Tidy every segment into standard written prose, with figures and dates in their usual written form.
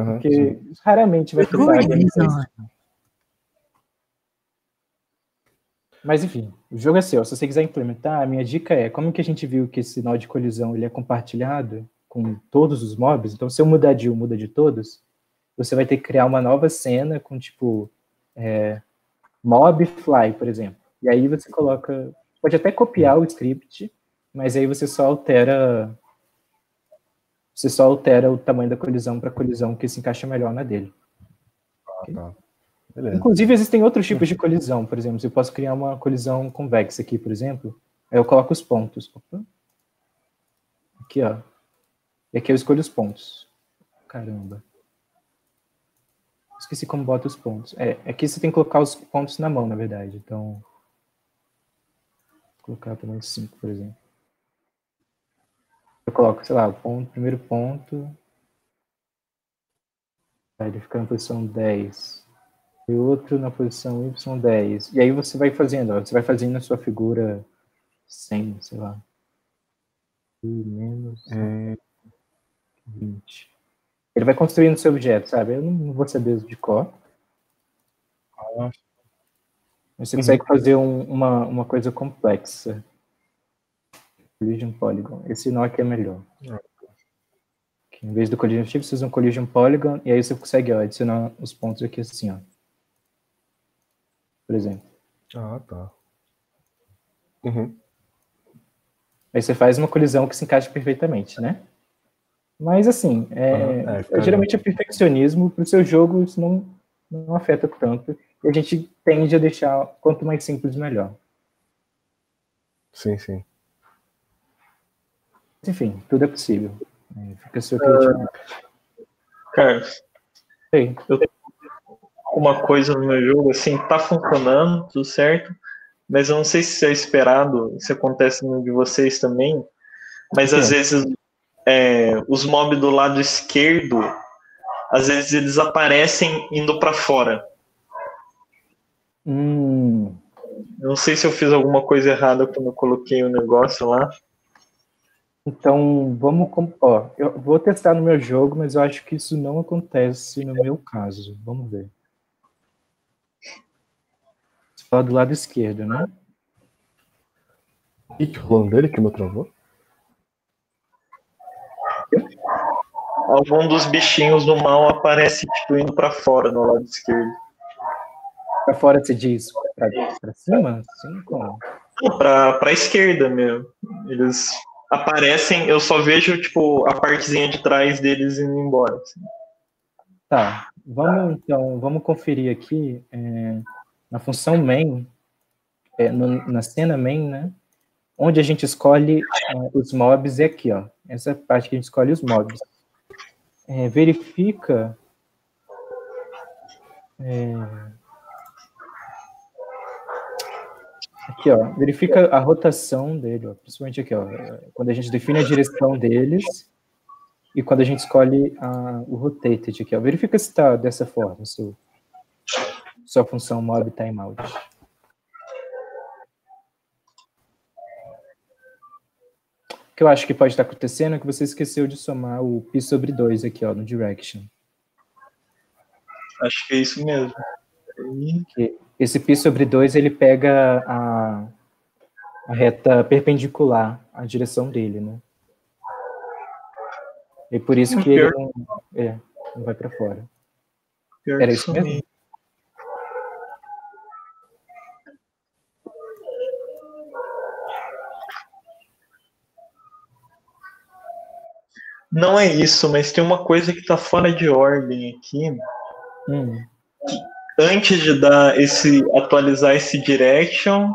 Porque raramente vai ter falha nisso. Mas enfim, o jogo é seu. Se você quiser implementar, a minha dica é, como que a gente viu que esse nó de colisão ele é compartilhado com todos os mobs, então se eu mudar de um, muda de todos, você vai ter que criar uma nova cena com tipo mob fly, por exemplo. E aí você coloca, pode até copiar o script, mas aí você só altera o tamanho da colisão para a colisão que se encaixa melhor na dele. Okay? Tá. Beleza. Inclusive, existem outros tipos de colisão. Por exemplo, se eu posso criar uma colisão convexa aqui, por exemplo, aí eu coloco os pontos. Opa. Aqui, ó. E aqui eu escolho os pontos. Caramba. Esqueci como bota os pontos. Aqui você tem que colocar os pontos na mão, na verdade. Então, vou colocar tamanho 5, por exemplo. Eu coloco, sei lá, o primeiro ponto. Aí ele fica na posição 10. E outro na posição Y10. E aí você vai fazendo, ó, você vai fazendo a sua figura 100, sei lá. E menos 20. Ele vai construindo seu objeto, sabe? Eu não vou saber de cor. Mas você consegue fazer uma coisa complexa. Collision Polygon. Esse nó aqui é melhor. Em vez do Collision Chip, você usa um Collision Polygon, e aí você consegue adicionar os pontos aqui assim, ó. Por exemplo. Tá. Aí você faz uma colisão que se encaixa perfeitamente, né? Mas assim, geralmente é perfeccionismo. Para o seu jogo isso não afeta tanto. E a gente tende a deixar quanto mais simples, melhor. Sim. Enfim, tudo é possível. Fica a sua criatividade. Carlos, eu tenho uma coisa no meu jogo, assim, tá funcionando, tudo certo, mas eu não sei se é esperado, se acontece no de vocês também, mas às vezes os mobs do lado esquerdo, às vezes eles aparecem indo para fora. Eu não sei se eu fiz alguma coisa errada quando eu coloquei o negócio lá. Então, eu vou testar no meu jogo, mas eu acho que isso não acontece no meu caso. Vamos ver. Você fala do lado esquerdo, né? E que rolando dele que me travou? Algum dos bichinhos do mal aparece tipo, indo para fora no lado esquerdo. Para fora você diz para cima? Sim, como? Para esquerda mesmo. Eles aparecem, eu só vejo tipo a partezinha de trás deles indo embora. Assim. Tá, vamos conferir aqui na função main, na cena main, né? Onde a gente escolhe os mobs é aqui, ó. Essa parte que a gente escolhe os mobs. Verifica aqui, ó. Verifica a rotação dele, ó, principalmente aqui, ó. Quando a gente define a direção deles e quando a gente escolhe o rotated aqui, ó. Verifica se está dessa forma, sua função mob timeout. O que eu acho que pode estar acontecendo é que você esqueceu de somar o π sobre 2 aqui, ó, no direction. Acho que é isso mesmo. Esse π sobre 2, ele pega a reta perpendicular à direção dele, né? E por isso que ele não vai para fora. Era isso mesmo? Não é isso, mas tem uma coisa que está fora de ordem aqui. Antes de atualizar esse direction.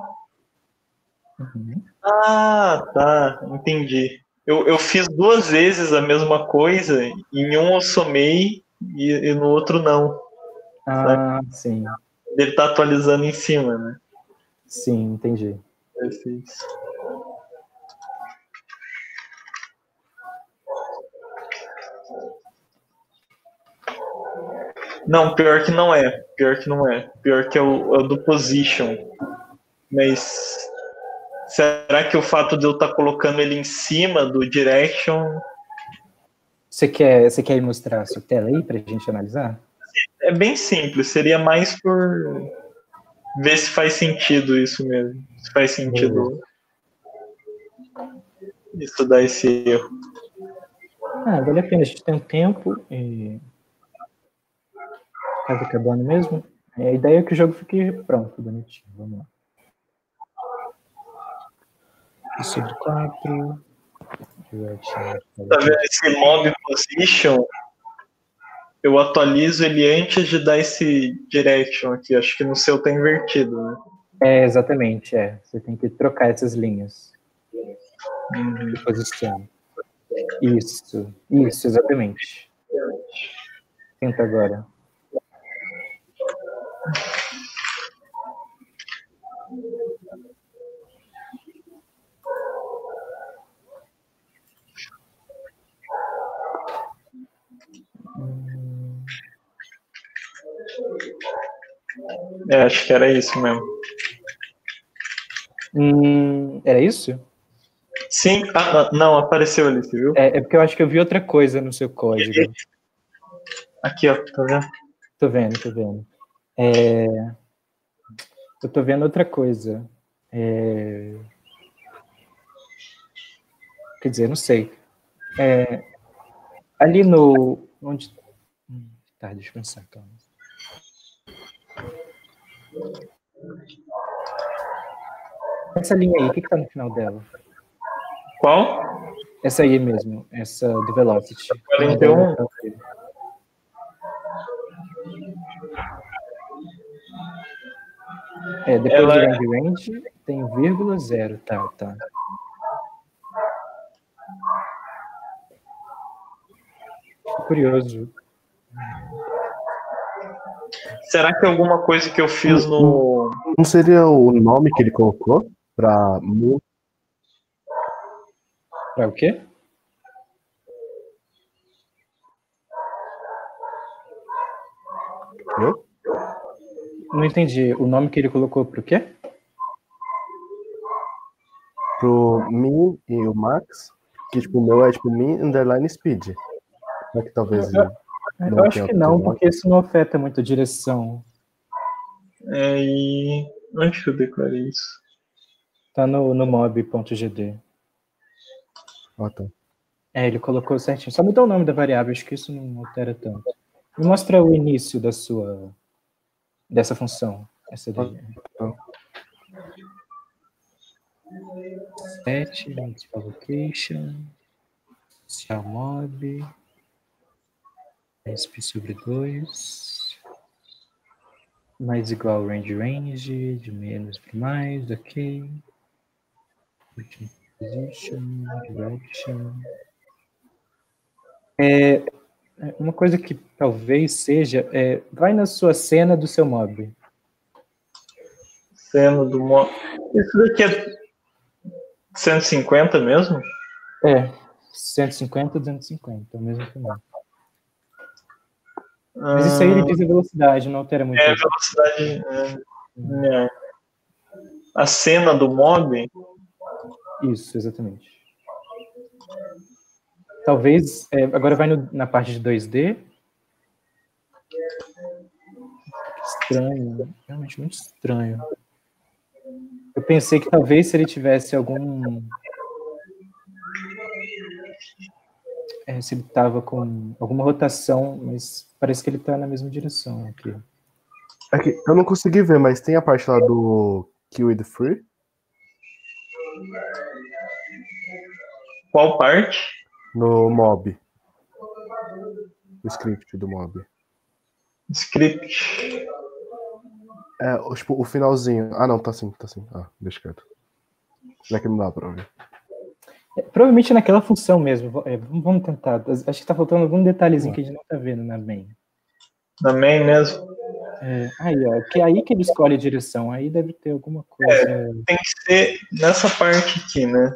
Tá, entendi. Eu fiz 2 vezes a mesma coisa, em um eu somei e no outro não. Sim. Ele tá atualizando em cima, né? Sim, entendi. Perfeito. Não, pior que não é. Pior que é o do position. Mas será que o fato de eu estar colocando ele em cima do direction Você quer mostrar a sua tela aí para a gente analisar? É bem simples, seria mais por ver se faz sentido isso mesmo. Se faz sentido estudar esse erro. Vale a pena, a gente tem um tempo e quase acabando mesmo. A ideia é que o jogo fique pronto, bonitinho. Vamos lá. E sobre 4. Tá vendo esse mob position? Eu atualizo ele antes de dar esse direction aqui. Acho que no seu tá invertido, né? Exatamente, Você tem que trocar essas linhas de posição. Isso, exatamente. Tenta agora. Acho que era isso mesmo. Era isso? Sim, não, apareceu ali, você viu? É porque eu acho que eu vi outra coisa no seu código. Aqui, ó, tá vendo? Tô vendo. Eu tô vendo outra coisa. Quer dizer, não sei. Ali no... Onde... Tá, deixa eu pensar, calma. Essa linha aí, o que tá no final dela? Qual? Essa aí mesmo, essa do Velocity. 41. Depois ela do range, tem 0,0, tá. Curioso. Será que é alguma coisa que eu fiz no... Não seria o nome que ele colocou pra... Pra o quê? Eu? Não entendi. O nome que ele colocou pro quê? Pro min e o max, que tipo, o meu é tipo min underline speed. Será que talvez eu acho que não, porque isso não afeta muito a direção. E onde que eu declarei isso? Tá no mob.gd. Tá. Ele colocou certinho. Só mudou o nome da variável, acho que isso não altera tanto. Me mostra o início dessa função. Essa daí. Set, municipal location, social mob, SP sobre 2, mais igual range, de menos para mais, ok. Position, direction. Uma coisa que talvez seja, vai na sua cena do seu mob. Cena do mob. Isso daqui é 150 mesmo? 150, 250, é o mesmo caminho. Mas isso aí ele diz a velocidade, não altera muito. A velocidade. A cena do mob? Isso, exatamente. Talvez, agora vai na parte de 2D. Estranho, realmente muito estranho. Eu pensei que talvez se ele tivesse algum... se ele estava com alguma rotação, mas parece que ele está na mesma direção aqui. Aqui, eu não consegui ver, mas tem a parte lá do Kill with Free? Qual parte? No mob. O script do mob. Script. Tipo, o finalzinho. Ah, não, tá sim. Deixa quieto. Já que não dá pra ver. Provavelmente naquela função mesmo. Vamos tentar. Acho que tá faltando algum detalhezinho que a gente não tá vendo na main. Na main mesmo? Aí, ó. Que é aí que ele escolhe a direção. Aí deve ter alguma coisa. Tem que ser nessa parte aqui, né?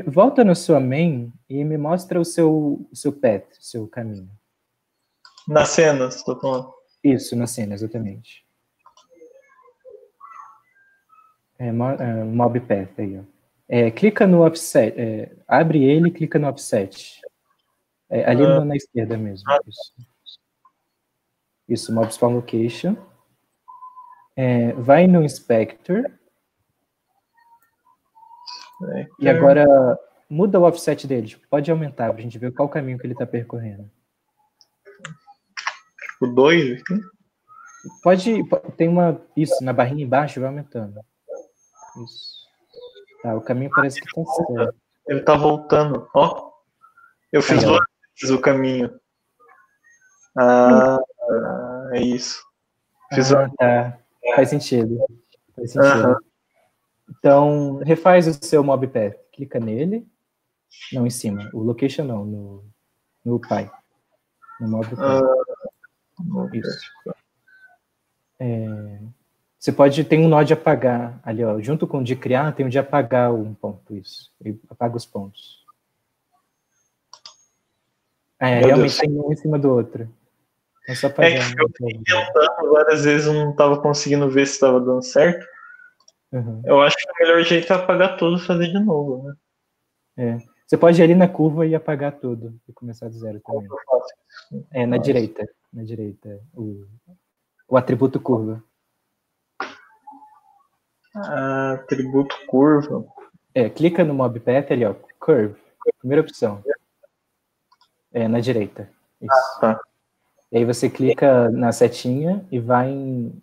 Volta na sua main e me mostra o seu path, o seu caminho. Na cena, você tá falando? Isso, na cena, exatamente. Mob path aí, ó. Clica no offset. Abre ele e clica no offset. Ali na esquerda mesmo. Isso, Mob Spawn Location. Vai no Inspector. E agora muda o offset dele. Tipo, pode aumentar pra gente ver qual caminho que ele tá percorrendo. Tipo, 2 aqui? Pode, tem isso, na barrinha embaixo vai aumentando. Isso. Tá, o caminho parece que tá certo. Ele tá voltando, ó. Eu fiz 2 vezes o caminho. É isso. Tá. Faz sentido. Então, refaz o seu mob path. Clica nele. Não, em cima. O location não, no pai. No mob path. Isso. Você tem um nó de apagar ali, ó. Junto com o de criar, tem o de apagar um ponto. Isso. E apaga os pontos. Realmente tem um em cima do outro. É só apagar. Eu fiquei tentando várias vezes, eu não estava conseguindo ver se estava dando certo. Eu acho que o melhor jeito é apagar tudo e fazer de novo, né? Você pode ir ali na curva e apagar tudo. E começar do zero também. Na direita. Na direita. O atributo curva. Atributo curva. Clica no mob path ali, ó. Curve. Primeira opção. Na direita. Isso. Tá. E aí você clica na setinha e vai em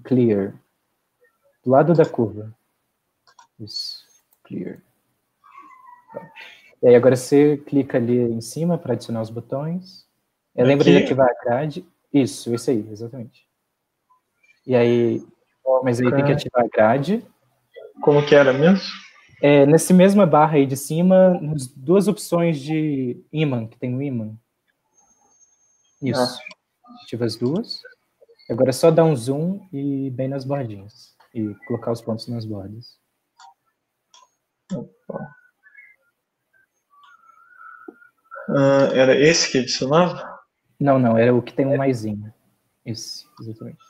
Clear. Do lado da curva. Isso. Clear. Pronto. E aí agora você clica ali em cima para adicionar os botões. Lembra de ativar a grade. Isso, esse aí, exatamente. E aí... Mas aí tem que ativar a grade. Como que era mesmo? Nessa mesma barra aí de cima, nas 2 opções de imã, que tem o imã. Isso. Ativa as 2. Agora é só dar um zoom e bem nas bordinhas. E colocar os pontos nas bordas. Era esse que adicionava? Não, era o que tem um maisinho. Esse, exatamente.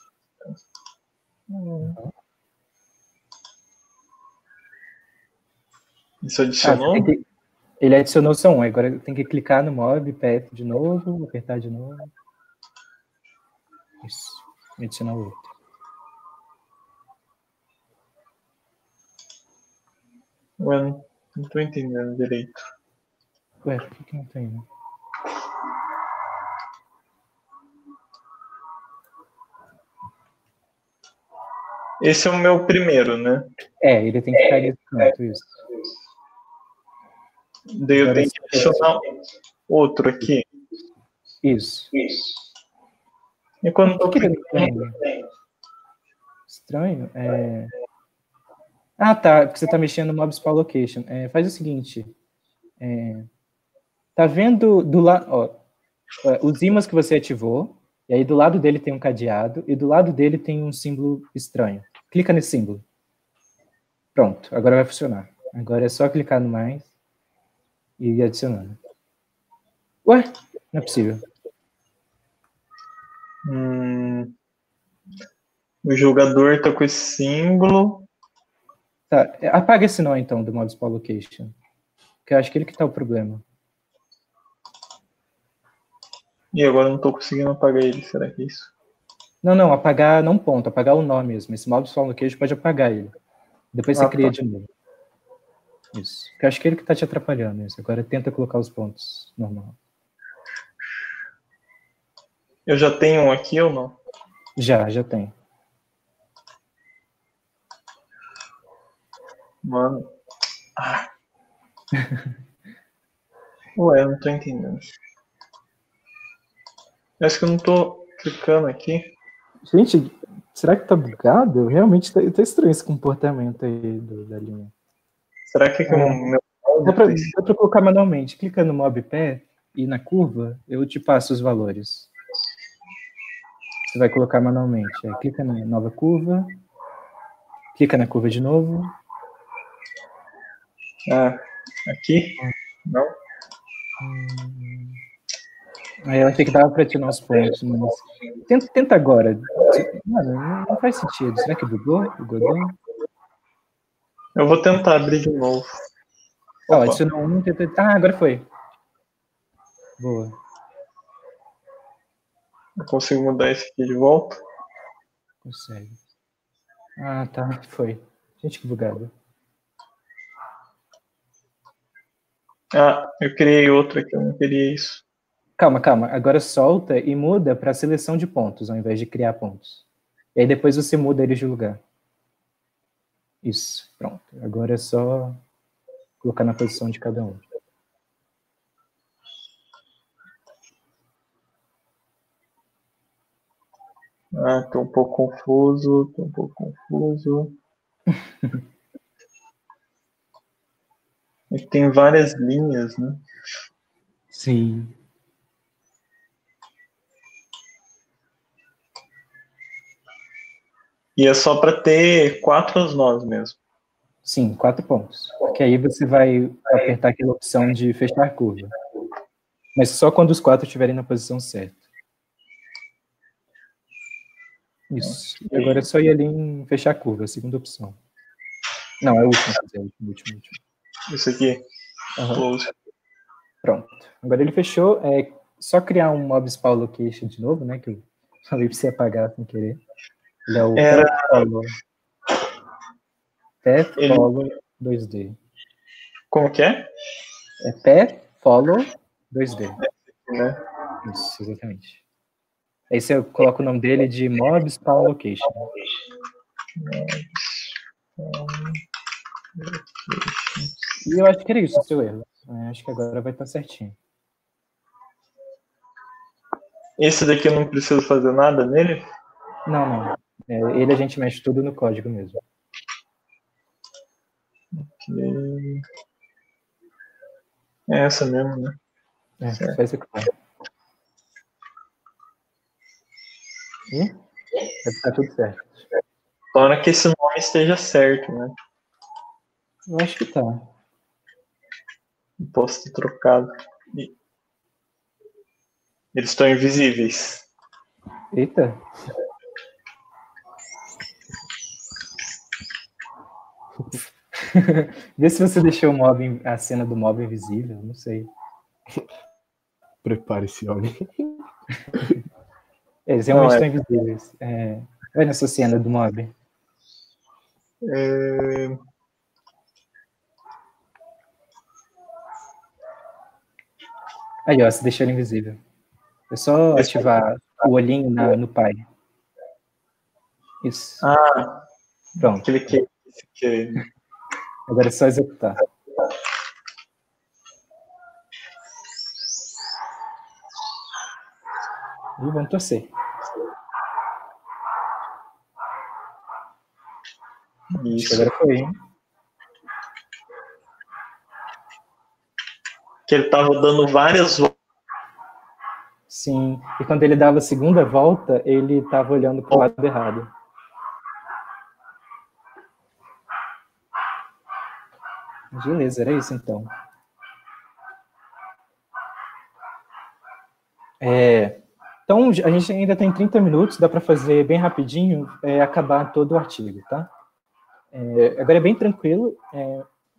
Isso adicionou? Ele adicionou só um, agora tem que clicar no mob, path de novo, apertar de novo. Isso, e adicionar o outro. Ué, não tô entendendo direito. Ué, por que não tem, né? Esse é o meu primeiro, né? Ele tem que ficar nesse canto, isso. Daí eu tenho que adicionar outro aqui. Isso. E quando Por que ele não tem? Estranho? Tá, porque você tá mexendo no Mob Spawn Location. Faz o seguinte. Tá vendo do lado... os ímãs que você ativou, e aí do lado dele tem um cadeado, e do lado dele tem um símbolo estranho. Clica nesse símbolo. Pronto, agora vai funcionar. Agora é só clicar no mais e ir adicionando. Ué, não é possível. O jogador tá com esse símbolo. Tá, apaga esse nó então do Mob Spawn Location. Que eu acho que ele que tá o problema. E agora eu não tô conseguindo apagar ele, será que é isso? Não, apagar não ponto, apagar o nó mesmo. Esse Mob Spawn Location pode apagar ele. Depois você cria de novo. Isso. Porque eu acho que ele que tá te atrapalhando isso. Agora tenta colocar os pontos normal. Eu já tenho um aqui ou não? Já tem. Mano. Ué, eu não tô entendendo. Acho que eu não tô clicando aqui. Gente, será que tá bugado? Realmente tá estranho esse comportamento aí da linha. Será que o meu... Dá pra colocar manualmente. Clica no mob path e na curva eu te passo os valores. Você vai colocar manualmente. Clica na nova curva. Clica na curva de novo. Aqui? Não? Aí eu achei que dava pra ativar os pontos, mas... Tenta agora. Mano, não faz sentido. Será que bugou? Bugou? Eu vou tentar abrir de novo. Adicionou um, tenta... agora foi. Boa. Eu consigo mudar esse aqui de volta? Consegue. Ah, tá. Foi. Gente, que bugado. Ah, eu criei outro aqui, eu não queria isso. Calma. Agora solta e muda para seleção de pontos, ao invés de criar pontos. E aí depois você muda eles de lugar. Isso, pronto. Agora é só colocar na posição de cada um. Ah, tô um pouco confuso. É que tem várias linhas, né? Sim. E é só para ter 4 nós mesmo. Sim, 4 pontos. Porque aí você vai apertar aquela opção de fechar curva. Mas só quando os 4 estiverem na posição certa. Isso. E agora é só ir ali em fechar curva, a segunda opção. Não, é a última. É a última. Isso aqui. Uhum. Pronto. Agora ele fechou. É só criar um mob spawn location de novo, né? Que eu falei para você apagar sem querer. Ele é o Path Follow 2D. Como que é? É Path Follow 2D. Né? Isso, exatamente. Aí você coloca o nome dele de Mob Spawn Location. E eu acho que era isso o seu erro. Acho que agora vai estar certinho. Esse daqui eu não preciso fazer nada nele? Não. Ele a gente mexe tudo no código mesmo. Okay. É essa mesmo, né? Só executar. E vai ficar tudo certo. Para que esse nome esteja certo, né? Eu acho que tá. Não posso ter trocado. Eles estão invisíveis. Eita. Vê se você deixou a cena do mob invisível, não sei. Prepare-se, homem. Eles realmente estão invisíveis. Vai nessa cena do mob. Aí, ó, você deixou ele invisível. É só ativar o olhinho no pai. Isso. Ah, pronto. Cliquei. Agora é só executar. E vamos torcer. Isso. Agora foi, hein? Que ele tava dando várias voltas. Sim, e quando ele dava a segunda volta, ele estava olhando para o lado errado. Beleza, era isso então. Então, a gente ainda tem 30 minutos, dá para fazer bem rapidinho, acabar todo o artigo, tá? Agora é bem tranquilo,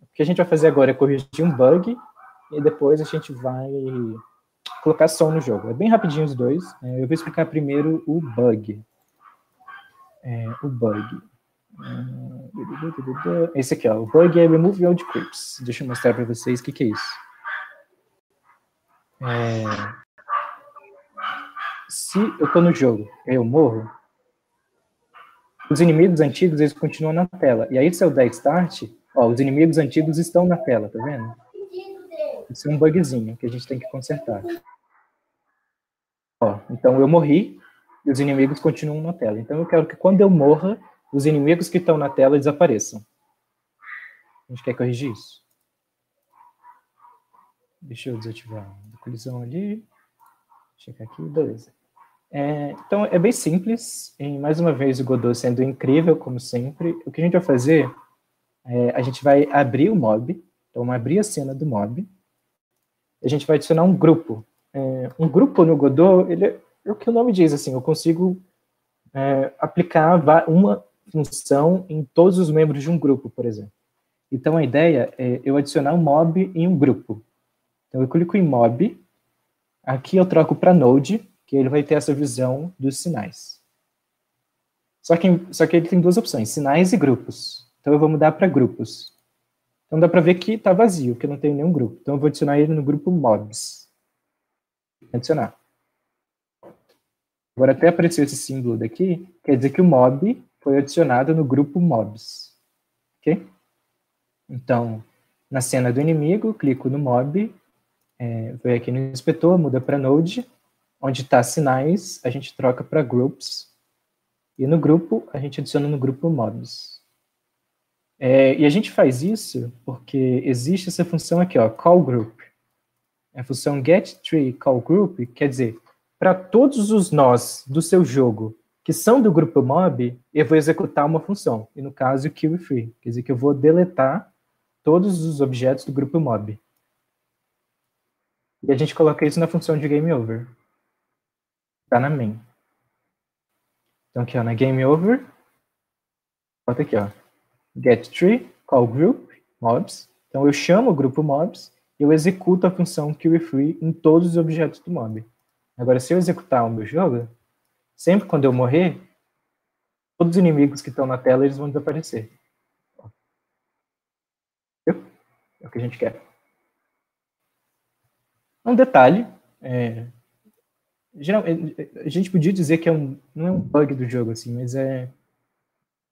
o que a gente vai fazer agora é corrigir um bug, e depois a gente vai colocar som no jogo. É bem rapidinho os dois. Eu vou explicar primeiro o bug. Esse aqui, ó. O bug é Remove Old Creeps. Deixa eu mostrar para vocês o que é isso. Se eu estou no jogo e eu morro, os inimigos antigos eles continuam na tela. E aí, se eu der Start, ó, os inimigos antigos estão na tela, tá vendo? Isso é um bugzinho que a gente tem que consertar. Ó, então eu morri e os inimigos continuam na tela. Então eu quero que quando eu morra, os inimigos que estão na tela desapareçam. A gente quer corrigir isso. Deixa eu desativar a colisão ali. Checar aqui, beleza. Então é bem simples. E mais uma vez o Godot sendo incrível, como sempre. O que a gente vai fazer a gente vai abrir o mob. Então vamos abrir a cena do mob. A gente vai adicionar um grupo. Um grupo no Godot, ele é o que o nome diz, assim, eu consigo aplicar uma função em todos os membros de um grupo, por exemplo. Então a ideia é eu adicionar um mob em um grupo. Então eu clico em mob, Aqui eu troco para Node, que ele vai ter essa visão dos sinais. Só que ele tem duas opções, sinais e grupos. Então eu vou mudar para grupos. Então dá para ver que está vazio, que eu não tenho nenhum grupo. Então eu vou adicionar ele no grupo mobs. Adicionar. Agora até apareceu esse símbolo daqui, quer dizer que o mob foi adicionado no grupo mobs. Ok? Então, na cena do inimigo, clico no mob, vou aqui no inspetor, muda para node, onde está sinais, a gente troca para groups, e no grupo, a gente adiciona no grupo mobs. E a gente faz isso porque existe essa função aqui, ó, call group. A função getTreeCallGroup quer dizer, para todos os nós do seu jogo que são do grupo mob, eu vou executar uma função. E no caso, killFree. Quer dizer que eu vou deletar todos os objetos do grupo mob. E a gente coloca isso na função de GameOver. Está na main. Então aqui, ó, na GameOver, bota aqui, ó, getTreeCallGroup, mobs. Então eu chamo o grupo mobs e eu executo a função killFree em todos os objetos do mob. Agora, se eu executar o meu jogo, sempre quando eu morrer, todos os inimigos que estão na tela, eles vão desaparecer. É o que a gente quer. Um detalhe, a gente podia dizer que não é um bug do jogo, assim, mas é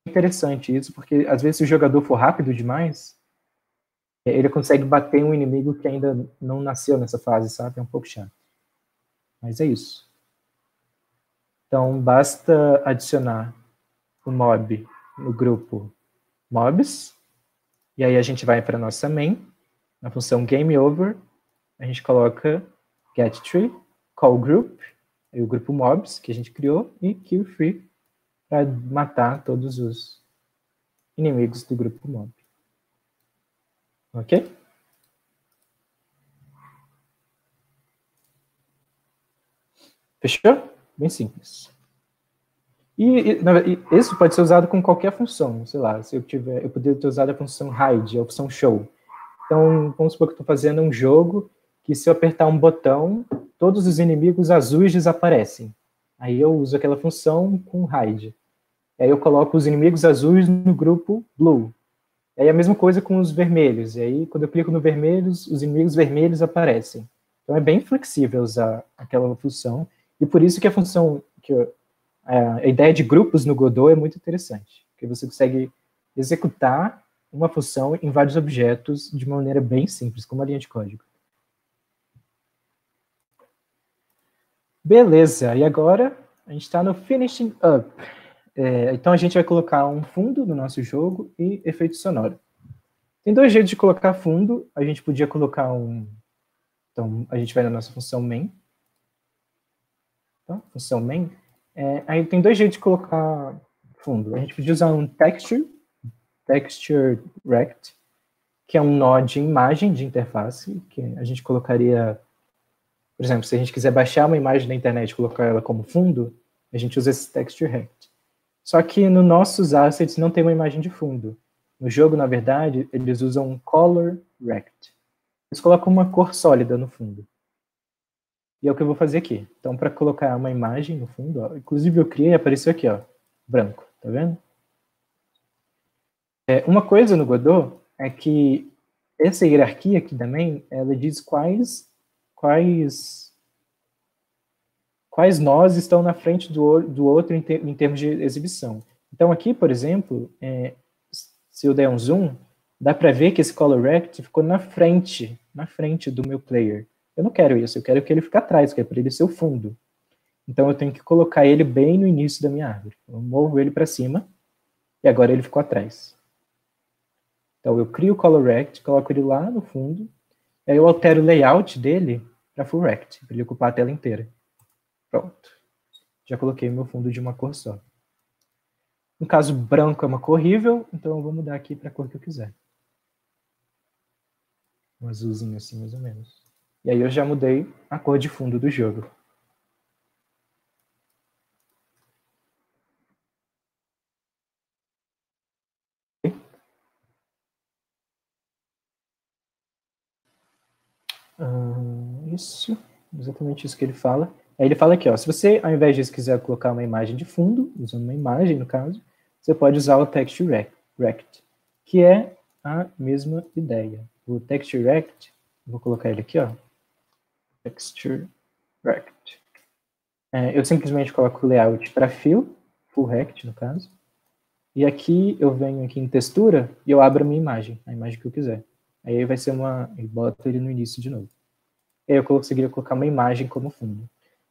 interessante isso, porque às vezes se o jogador for rápido demais, ele consegue bater um inimigo que ainda não nasceu nessa fase, sabe? É um pouco chato. Mas é isso. Então, basta adicionar o mob no grupo mobs, e aí a gente vai para a nossa main, na função GameOver, a gente coloca getTree, callGroup, aí o grupo mobs que a gente criou, e killFree, para matar todos os inimigos do grupo mob. Ok? Fechou? Bem simples. E isso pode ser usado com qualquer função, sei lá, se eu poderia ter usado a função hide, a opção show. Então, vamos supor que eu estou fazendo um jogo que se eu apertar um botão, todos os inimigos azuis desaparecem. Aí eu uso aquela função com hide. Aí eu coloco os inimigos azuis no grupo blue. Aí a mesma coisa com os vermelhos. E aí, quando eu clico no vermelhos, os inimigos vermelhos aparecem. Então é bem flexível usar aquela função. E por isso que a função, a ideia de grupos no Godot é muito interessante. Porque você consegue executar uma função em vários objetos de uma maneira bem simples, como uma linha de código. Beleza, e agora a gente está no Finishing Up. Então a gente vai colocar um fundo no nosso jogo e efeito sonoro. Tem dois jeitos de colocar fundo. A gente podia colocar Então a gente vai na nossa função main. Então, função main. Aí tem dois jeitos de colocar fundo. A gente podia usar um texture rect, que é um nó de imagem de interface, que a gente colocaria, por exemplo, se a gente quiser baixar uma imagem da internet e colocar ela como fundo, a gente usa esse texture rect. Só que nos nossos assets não tem uma imagem de fundo. No jogo, na verdade, eles usam um color rect. Eles colocam uma cor sólida no fundo. E é o que eu vou fazer aqui. Então, para colocar uma imagem no fundo, ó, inclusive eu criei, apareceu aqui, ó, branco, tá vendo? Uma coisa no Godot é que essa hierarquia aqui também, ela diz quais nós estão na frente do outro em termos de exibição. Então aqui, por exemplo, se eu der um zoom, dá para ver que esse color rect ficou na frente do meu player. Eu não quero isso, eu quero que ele fique atrás, eu quero para ele ser o fundo. Então eu tenho que colocar ele bem no início da minha árvore. Eu movo ele para cima e agora ele ficou atrás. Então eu crio o color rect, coloco ele lá no fundo, aí eu altero o layout dele para full rect, para ele ocupar a tela inteira. Pronto. Já coloquei meu fundo de uma cor só. No caso, branco é uma cor horrível, então eu vou mudar aqui para a cor que eu quiser. Um azulzinho assim, mais ou menos. E aí eu já mudei a cor de fundo do jogo. Isso. exatamente isso que ele fala. Aí ele fala aqui, ó, se você, ao invés disso, quiser colocar uma imagem de fundo, usando uma imagem, no caso, você pode usar o Texture Rect, que é a mesma ideia. O Texture Rect, vou colocar ele aqui, ó, Texture Rect. Eu simplesmente coloco o layout para fill, full rect, no caso, e aqui eu venho aqui em textura e eu abro a minha imagem, a imagem que eu quiser. Aí vai ser eu boto ele no início de novo. E aí eu conseguiria colocar uma imagem como fundo.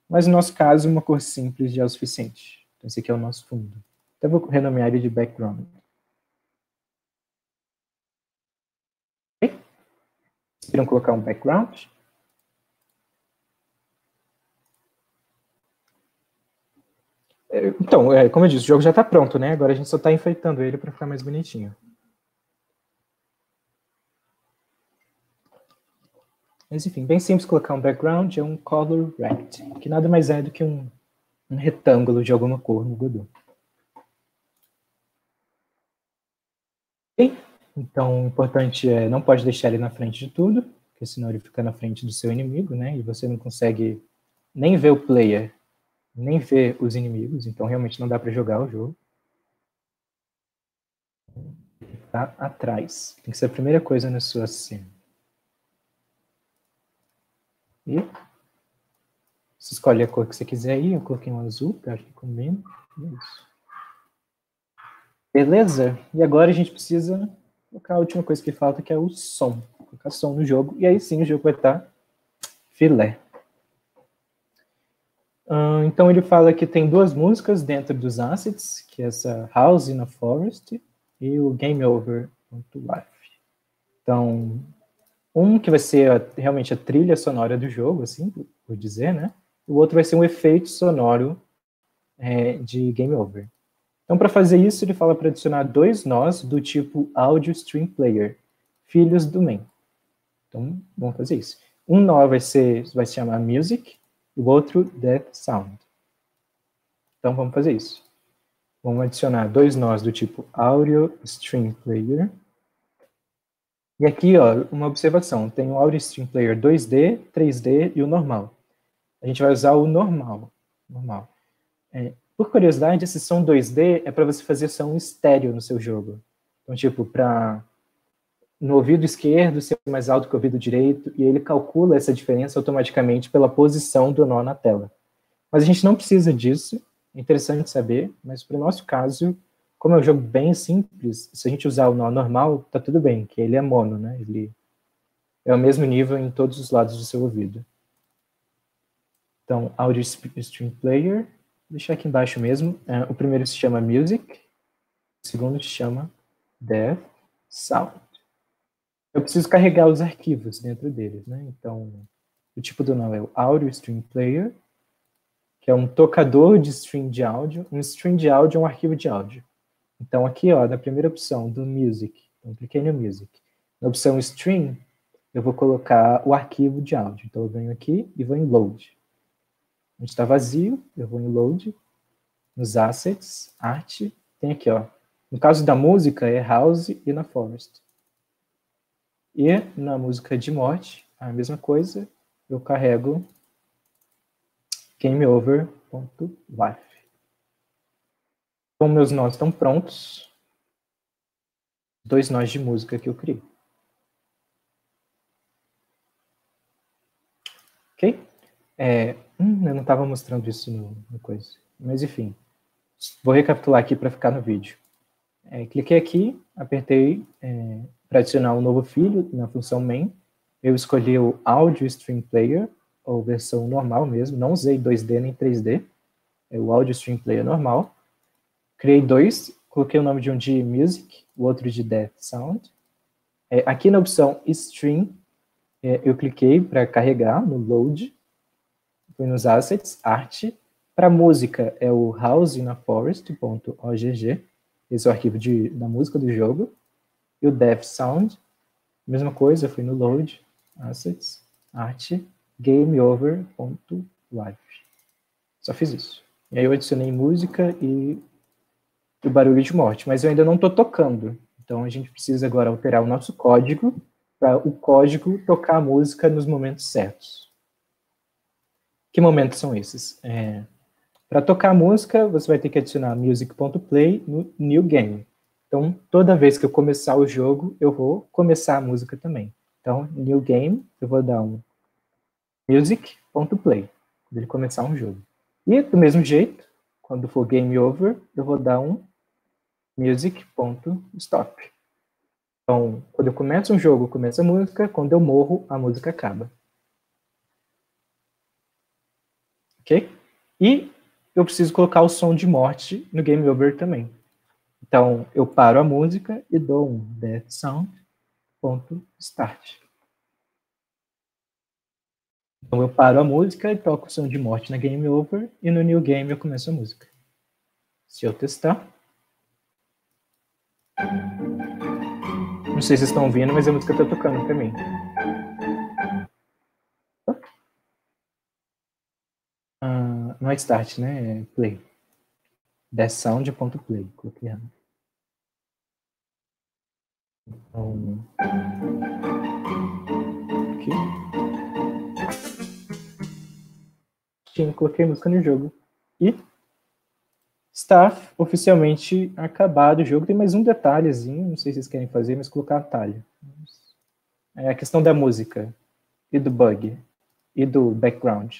Mas no nosso caso, uma cor simples já é o suficiente. Então esse aqui é o nosso fundo. Então eu vou renomear ele de background. Ok? Vocês queriam colocar um background? Então, como eu disse, o jogo já está pronto, né? Agora a gente só está enfeitando ele para ficar mais bonitinho. Mas enfim, bem simples colocar um background, é um color rect, que nada mais é do que um retângulo de alguma cor no Godot. Ok? Então, o importante é não pode deixar ele na frente de tudo, porque senão ele fica na frente do seu inimigo, né? E você não consegue nem ver o player, nem ver os inimigos, então realmente não dá para jogar o jogo. Tá atrás. Tem que ser a primeira coisa na sua cena. E você escolhe a cor que você quiser aí. Eu coloquei um azul, que eu acho que combina. Isso. Beleza? E agora a gente precisa colocar a última coisa que falta, que é o som. Colocar som no jogo. E aí sim o jogo vai estar filé. Então ele fala que tem duas músicas dentro dos assets, que é essa House in a Forest e o Game Over.life. Então, um que vai ser realmente a trilha sonora do jogo, assim, por dizer, né? O outro vai ser um efeito sonoro de Game Over. Então, para fazer isso, ele fala para adicionar dois nós do tipo Audio Stream Player, filhos do main. Então, vamos fazer isso. Um nó vai se chamar Music, e o outro Death Sound. Então, vamos fazer isso. Vamos adicionar dois nós do tipo Audio Stream Player. E aqui, ó, uma observação. Tem o Audio Stream Player 2D, 3D e o normal. A gente vai usar o normal. Por curiosidade, esse som 2D é para você fazer som estéreo no seu jogo. Então, tipo, para no ouvido esquerdo ser mais alto que o ouvido direito, e ele calcula essa diferença automaticamente pela posição do nó na tela. Mas a gente não precisa disso, é interessante saber, mas para o nosso caso, como é um jogo bem simples, se a gente usar o nó normal, tá tudo bem, que ele é mono, né? Ele é o mesmo nível em todos os lados do seu ouvido. Então, Audio Stream Player, vou deixar aqui embaixo mesmo. O primeiro se chama Music, o segundo se chama Death Sound. Eu preciso carregar os arquivos dentro deles, né? Então, o tipo do nó é o Audio Stream Player, que é um tocador de stream de áudio. Um stream de áudio é um arquivo de áudio. Então, aqui, ó, na primeira opção do Music, então cliquei no Music. Na opção Stream, eu vou colocar o arquivo de áudio. Então, eu venho aqui e vou em Load. Onde está vazio, eu vou em Load, nos Assets, Art, tem aqui, ó. No caso da música, é House e na Forest. E na música de morte, a mesma coisa, eu carrego GameOver.life. Como meus nós estão prontos, dois nós de música que eu criei. Ok? Eu não estava mostrando isso no coisa. Mas, enfim. Vou recapitular aqui para ficar no vídeo. Cliquei aqui, apertei para adicionar um novo filho na função main. Eu escolhi o Audio Stream Player, ou versão normal mesmo. Não usei 2D nem 3D. É o Audio Stream Player normal. Criei dois. Coloquei o nome de um de Music, o outro de Death Sound. Aqui na opção Stream, eu cliquei para carregar no Load. Fui nos Assets, Art. Para música, é o houseinforest.ogg. Esse é o arquivo da música do jogo. E o Death Sound, mesma coisa, fui no Load, Assets, Art, GameOver.life. Só fiz isso. E aí eu adicionei música e o barulho de morte, mas eu ainda não estou tocando. Então a gente precisa agora alterar o nosso código para o código tocar a música nos momentos certos. Que momentos são esses? Para tocar a música, você vai ter que adicionar music.play no new game. Então, toda vez que eu começar o jogo, eu vou começar a música também. Então, new game, eu vou dar um music.play, quando ele começar um jogo. E, do mesmo jeito, quando for game over, eu vou dar um music.stop. Então, quando eu começo um jogo, começa a música, quando eu morro, a música acaba. Ok? E eu preciso colocar o som de morte no game over também. Então, eu paro a música e dou um death sound.start. Então, eu paro a música e toco o som de morte na game over, e no new game eu começo a música. Se eu testar... Não sei se vocês estão ouvindo, mas a música está tocando para mim. Não é start, né? É play. Death sound.play. Coloquei errado. Então... Aqui. Sim, coloquei a música no jogo. E está oficialmente acabado o jogo. Tem mais um detalhezinho, não sei se vocês querem fazer, mas colocar atalho. É a questão da música, e do bug, e do background.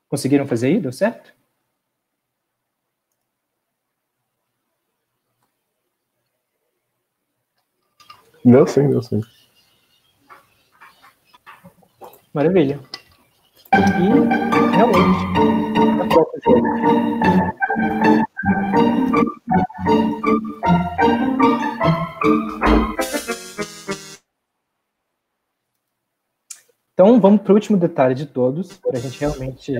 Conseguiram fazer aí? Deu certo? Deu sim, deu sim. Maravilha. E, realmente, é o próprio jogo. Então, vamos para o último detalhe de todos, para a gente realmente...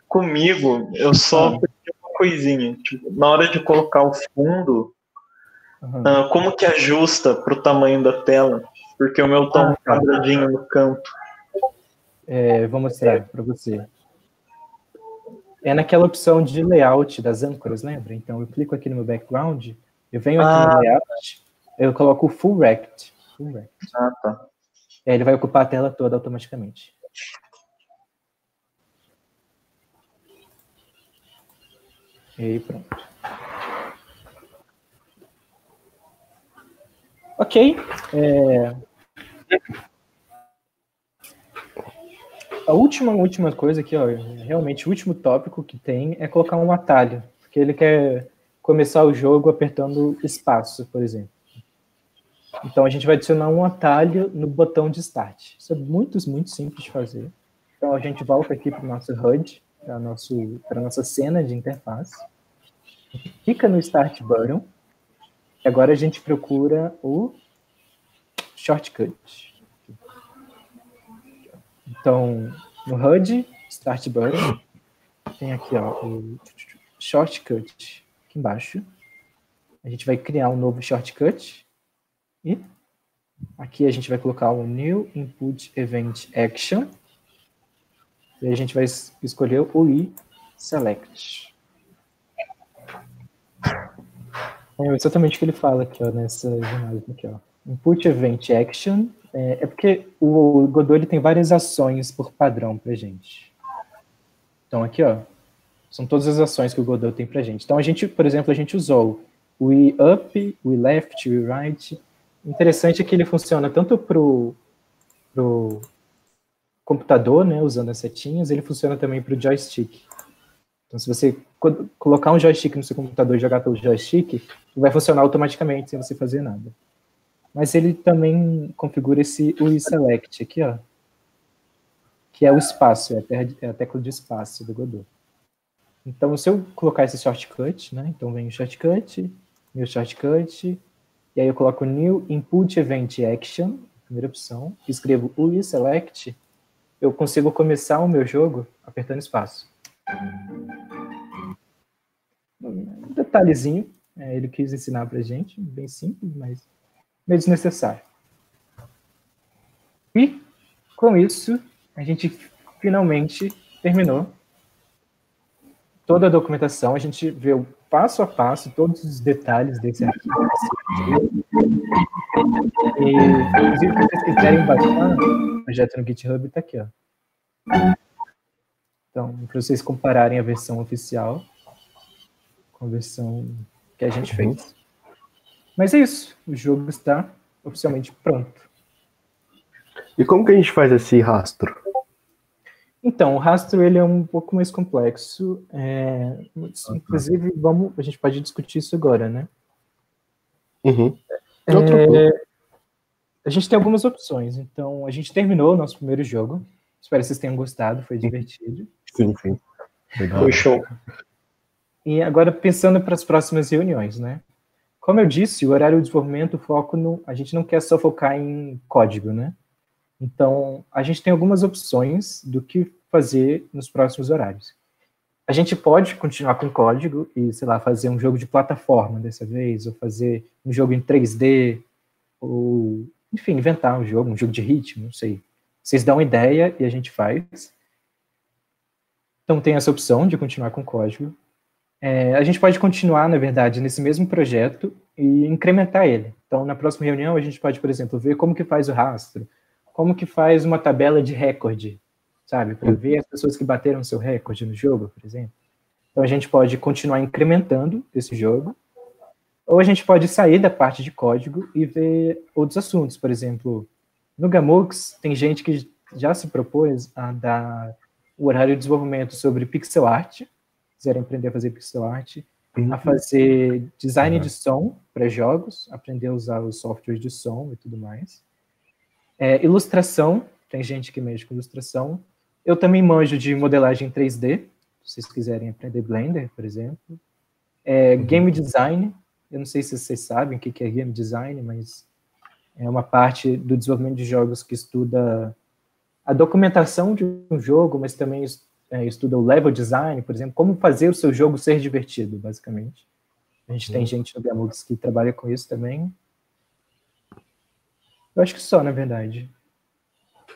Comigo, eu só pedi uma coisinha. Tipo, na hora de colocar o fundo, como que ajusta para o tamanho da tela? Porque o meu tá um quadradinho no canto. Vou mostrar para você. É naquela opção de layout das âncoras, lembra? Então, eu clico aqui no meu background, eu venho aqui no layout, eu coloco full rect. Tá. Ele vai ocupar a tela toda automaticamente. E aí, pronto. Ok. A última coisa aqui, ó, realmente o último tópico que tem é colocar um atalho, porque ele quer começar o jogo apertando espaço, por exemplo. Então, a gente vai adicionar um atalho no botão de Start. Isso é muito simples de fazer. Então, a gente volta aqui para o nosso HUD, para a nossa cena de interface. Clica no Start Button. E agora a gente procura o Shortcut. Então, no HUD, Start Button, tem aqui ó, o Shortcut aqui embaixo. A gente vai criar um novo Shortcut. E aqui a gente vai colocar o New Input Event Action. E a gente vai escolher o iSelect. É exatamente o que ele fala aqui, ó, nessa jornada aqui, ó. Input Event Action. É porque o Godot ele tem várias ações por padrão pra gente. Então aqui, ó, são todas as ações que o Godot tem pra gente. Então a gente, por exemplo, a gente usou o i-up, o i-left, o i-right. Interessante é que ele funciona tanto pro computador, né, usando as setinhas, ele funciona também para o joystick. Então, se você colocar um joystick no seu computador e jogar pelo joystick, ele vai funcionar automaticamente, sem você fazer nada. Mas ele também configura esse iSelect aqui, ó, que é o espaço, é a tecla de espaço do Godot. Então, se eu colocar esse shortcut, né, então vem o shortcut, meu shortcut, e aí eu coloco New Input Event Action, primeira opção, escrevo o iSelect, eu consigo começar o meu jogo apertando espaço. Um detalhezinho, ele quis ensinar pra gente, bem simples, mas meio desnecessário. E, com isso, a gente finalmente terminou toda a documentação, a gente vê o passo a passo, todos os detalhes desse arquivo. E, inclusive, se vocês quiserem baixar o projeto no GitHub, está aqui, ó. Então, para vocês compararem a versão oficial com a versão que a gente fez. Mas é isso, o jogo está oficialmente pronto. E como que a gente faz esse rastro? Então, o rastro ele é um pouco mais complexo. Inclusive, a gente pode discutir isso agora, né? A gente tem algumas opções. Então, a gente terminou o nosso primeiro jogo. Espero que vocês tenham gostado, foi divertido. Sim. Foi show. E agora, pensando para as próximas reuniões, né? Como eu disse, o horário de desenvolvimento, o foco, a gente não quer só focar em código, né? Então, a gente tem algumas opções do que fazer nos próximos horários. A gente pode continuar com código e, sei lá, fazer um jogo de plataforma dessa vez, ou fazer um jogo em 3D, ou, enfim, inventar um jogo de ritmo, não sei. Vocês dão ideia e a gente faz. Então, tem essa opção de continuar com código. A gente pode continuar, na verdade, nesse mesmo projeto e incrementar ele. Então, na próxima reunião, a gente pode, por exemplo, ver como que faz o rastro, como que faz uma tabela de recorde, sabe? Para ver as pessoas que bateram seu recorde no jogo, por exemplo. Então, a gente pode continuar incrementando esse jogo, ou a gente pode sair da parte de código e ver outros assuntos. Por exemplo, no Gamux, tem gente que já se propôs a dar o horário de desenvolvimento sobre pixel art, quiserem aprender a fazer pixel art, a fazer design de som para jogos, aprender a usar os softwares de som e tudo mais. Ilustração, tem gente que mexe com ilustração. Eu também manjo de modelagem 3D, se vocês quiserem aprender Blender, por exemplo. Game design, eu não sei se vocês sabem o que é game design, mas é uma parte do desenvolvimento de jogos que estuda a documentação de um jogo, mas também estuda o level design, por exemplo, como fazer o seu jogo ser divertido, basicamente. A gente tem gente no Gamux que trabalha com isso também. Eu acho que só, na verdade.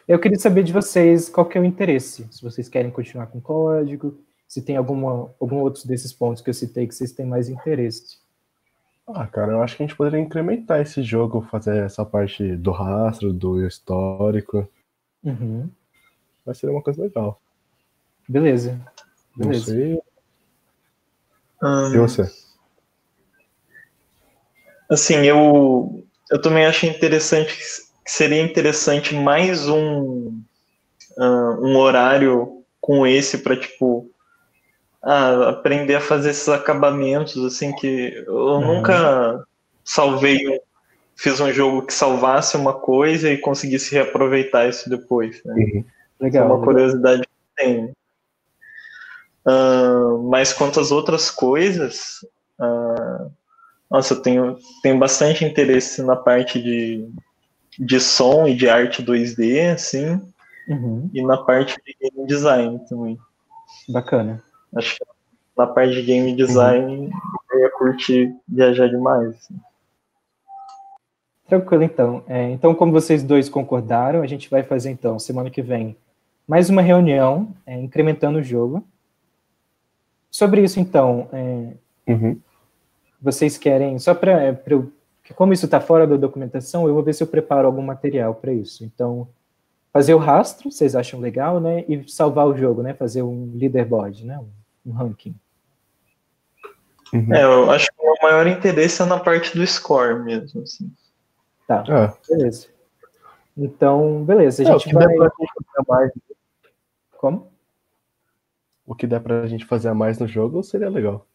Eu queria saber de vocês qual que é o interesse, se vocês querem continuar com código, se tem algum outro desses pontos que eu citei que vocês têm mais interesse. Cara, eu acho que a gente poderia incrementar esse jogo, fazer essa parte do rastro, do histórico. Vai ser uma coisa legal. Beleza. Não sei. E você? Assim, eu também acho interessante, que seria interessante mais um horário com esse para, tipo, aprender a fazer esses acabamentos, assim, que eu nunca fiz um jogo que salvasse uma coisa e conseguisse reaproveitar isso depois, né? Legal. É uma curiosidade que tem. Mas quanto às outras coisas, nossa, eu tenho bastante interesse na parte de som e de arte 2D, assim, e na parte de game design também. Bacana. Acho que na parte de game design eu ia curtir viajar demais. Assim. Tranquilo, então. Então, como vocês dois concordaram, a gente vai fazer, então, semana que vem, mais uma reunião, incrementando o jogo. Sobre isso, então, vocês querem, só para como isso está fora da documentação, eu vou ver se eu preparo algum material para isso. Então, fazer o rastro, vocês acham legal, né? E salvar o jogo, né? Fazer um leaderboard, né? Um ranking. Eu acho que o meu maior interesse é na parte do score mesmo, assim. Tá, beleza. Então, beleza, a gente vai... Como? O que der pra gente fazer a mais no jogo seria legal.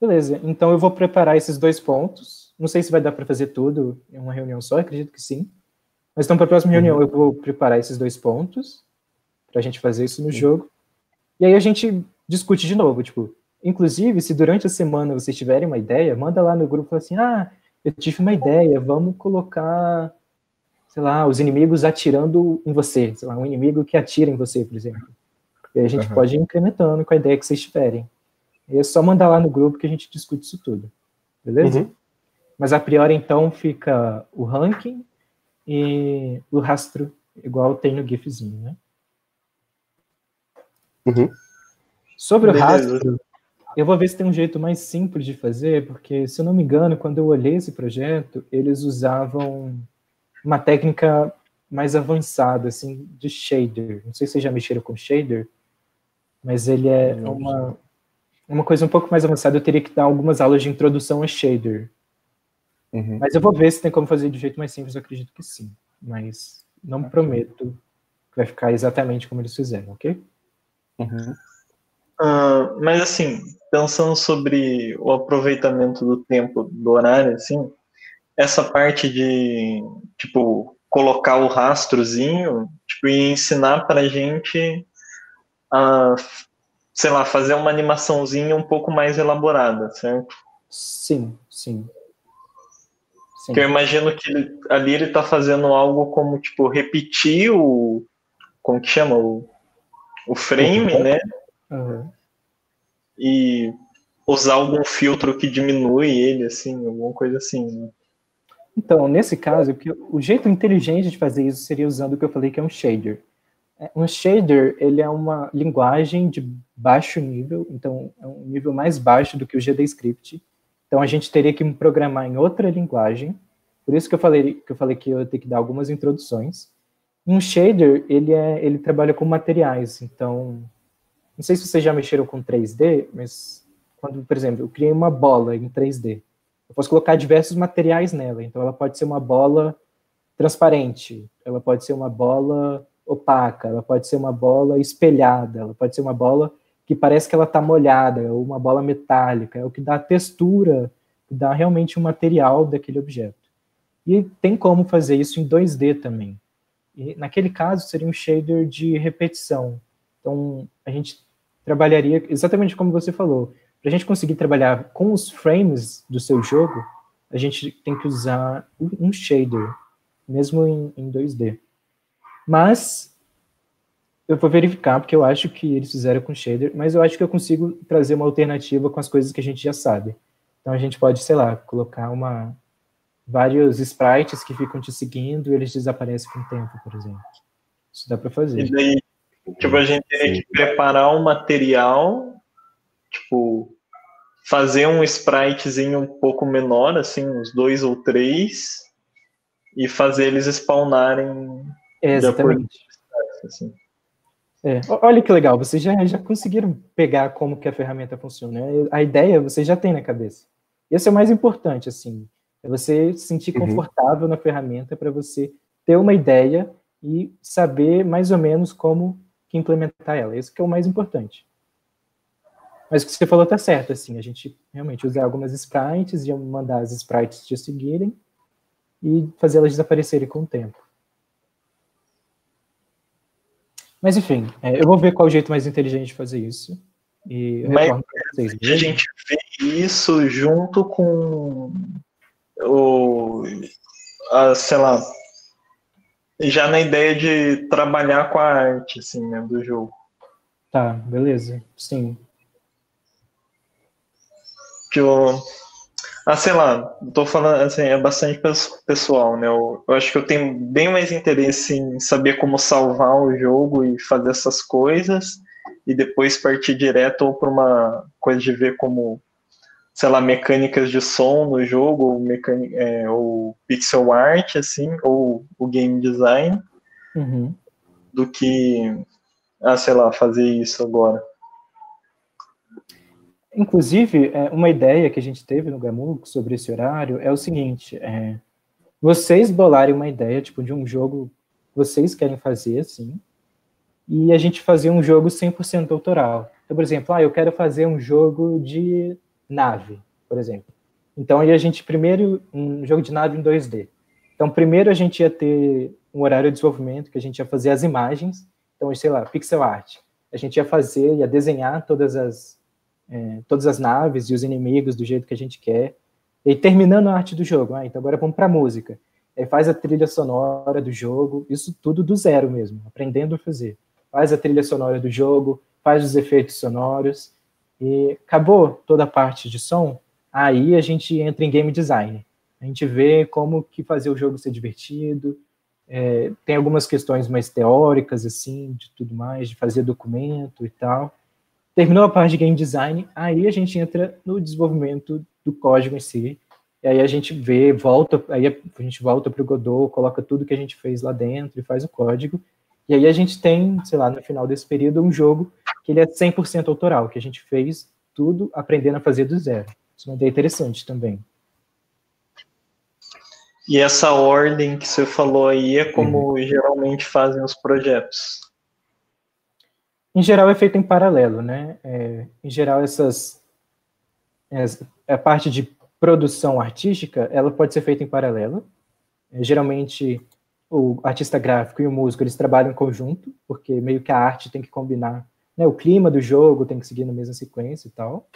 Beleza, então eu vou preparar esses 2 pontos. Não sei se vai dar para fazer tudo em uma reunião só, acredito que sim. Mas então, para a próxima reunião, eu vou preparar esses 2 pontos para a gente fazer isso no jogo. E aí a gente discute de novo, tipo, inclusive, se durante a semana vocês tiverem uma ideia, manda lá no grupo, fala assim, eu tive uma ideia, vamos colocar, sei lá, os inimigos atirando em você, sei lá, um inimigo que atira em você, por exemplo. E aí a gente pode ir incrementando com a ideia que vocês tiverem. E é só mandar lá no grupo que a gente discute isso tudo. Beleza? Mas a priori, então, fica o ranking e o rastro, igual tem no GIFzinho, né? Sobre o rastro, eu vou ver se tem um jeito mais simples de fazer, porque, se eu não me engano, quando eu olhei esse projeto, eles usavam uma técnica mais avançada, assim, de shader. Não sei se vocês já mexeram com shader, mas ele é uma coisa um pouco mais avançada. Eu teria que dar algumas aulas de introdução a shader. Mas eu vou ver se tem como fazer de jeito mais simples, eu acredito que sim. Mas não prometo que vai ficar exatamente como eles fizeram, ok? Mas assim, pensando sobre o aproveitamento do tempo, do horário, assim, essa parte de, tipo, colocar o rastrozinho, tipo, e ensinar pra gente a, sei lá, fazer uma animaçãozinha um pouco mais elaborada, certo? Sim. Que eu imagino que ali ele tá fazendo algo como, tipo, repetir como que chama? O frame, né? E usar algum filtro que diminui ele, assim, alguma coisa assim, né? Então, nesse caso, o jeito inteligente de fazer isso seria usando o que eu falei, que é um shader. Um shader, ele é uma linguagem de baixo nível, então é um nível mais baixo do que o GDScript. Então a gente teria que programar em outra linguagem. Por isso que eu falei que eu ia ter que dar algumas introduções. Um shader, ele trabalha com materiais. Então, não sei se vocês já mexeram com 3D, mas quando, por exemplo, eu criei uma bola em 3D, eu posso colocar diversos materiais nela. Então ela pode ser uma bola transparente, ela pode ser uma bola opaca, ela pode ser uma bola espelhada, ela pode ser uma bola que parece que ela está molhada, ou uma bola metálica, é o que dá a textura, que dá realmente o material daquele objeto. E tem como fazer isso em 2D também. E naquele caso seria um shader de repetição. Então a gente trabalharia exatamente como você falou. Para a gente conseguir trabalhar com os frames do seu jogo, a gente tem que usar um shader, mesmo em 2D. Mas eu vou verificar, porque eu acho que eles fizeram com shader, mas eu acho que eu consigo trazer uma alternativa com as coisas que a gente já sabe. Então a gente pode, sei lá, colocar vários sprites que ficam te seguindo e eles desaparecem com o tempo, por exemplo. Isso dá para fazer. E daí, tipo, a gente teria que preparar um material, tipo, fazer um spritezinho um pouco menor, assim, uns 2 ou 3, e fazer eles spawnarem de acordo com o assim. Olha que legal, vocês já conseguiram pegar como que a ferramenta funciona. A ideia você já tem na cabeça. Esse é o mais importante, assim, é você se sentir confortável na ferramenta para você ter uma ideia e saber mais ou menos como que implementar ela. Esse que é o mais importante. Mas o que você falou tá certo, assim, a gente realmente usar algumas sprites e mandar as sprites te seguirem e fazer elas desaparecerem com o tempo. Mas enfim, eu vou ver qual é o jeito mais inteligente de fazer isso. E eu retorno para vocês. A gente vê isso junto com sei lá, já na ideia de trabalhar com a arte, assim, né, do jogo. Tá, beleza, sim. Sei lá, tô falando, assim, é bastante pessoal, né, eu acho que eu tenho bem mais interesse em saber como salvar o jogo e fazer essas coisas, e depois partir direto ou para uma coisa de ver como, sei lá, mecânicas de som no jogo, ou pixel art, assim, ou o game design, do que, sei lá, fazer isso agora. Inclusive, uma ideia que a gente teve no Gamux sobre esse horário é o seguinte, vocês bolarem uma ideia, tipo, de um jogo que vocês querem fazer, assim, e a gente fazer um jogo 100% autoral. Então, por exemplo, eu quero fazer um jogo de nave, por exemplo. Então, aí a gente primeiro, um jogo de nave em 2D. Então, primeiro a gente ia ter um horário de desenvolvimento, que a gente ia fazer as imagens, então, sei lá, pixel art. A gente ia desenhar todas as naves e os inimigos do jeito que a gente quer. E aí, terminando a arte do jogo, então agora vamos para a música. Aí faz a trilha sonora do jogo, isso tudo do zero mesmo, aprendendo a fazer. Faz a trilha sonora do jogo, faz os efeitos sonoros, e acabou toda a parte de som, aí a gente entra em game design. A gente vê como que fazer o jogo ser divertido, tem algumas questões mais teóricas, assim, de tudo mais, de fazer documento e tal. Terminou a parte de game design, aí a gente entra no desenvolvimento do código em si, e aí a gente volta para o Godot, coloca tudo que a gente fez lá dentro e faz o código, E aí a gente tem, sei lá, no final desse período, um jogo que ele é 100% autoral, que a gente fez tudo aprendendo a fazer do zero. Isso é uma ideia interessante também. E essa ordem que você falou aí é como geralmente fazem os projetos? Em geral é feito em paralelo, né? Em geral a parte de produção artística, ela pode ser feita em paralelo. Geralmente o artista gráfico e o músico, eles trabalham em conjunto, porque meio que a arte tem que combinar, né? O clima do jogo tem que seguir na mesma sequência e tal.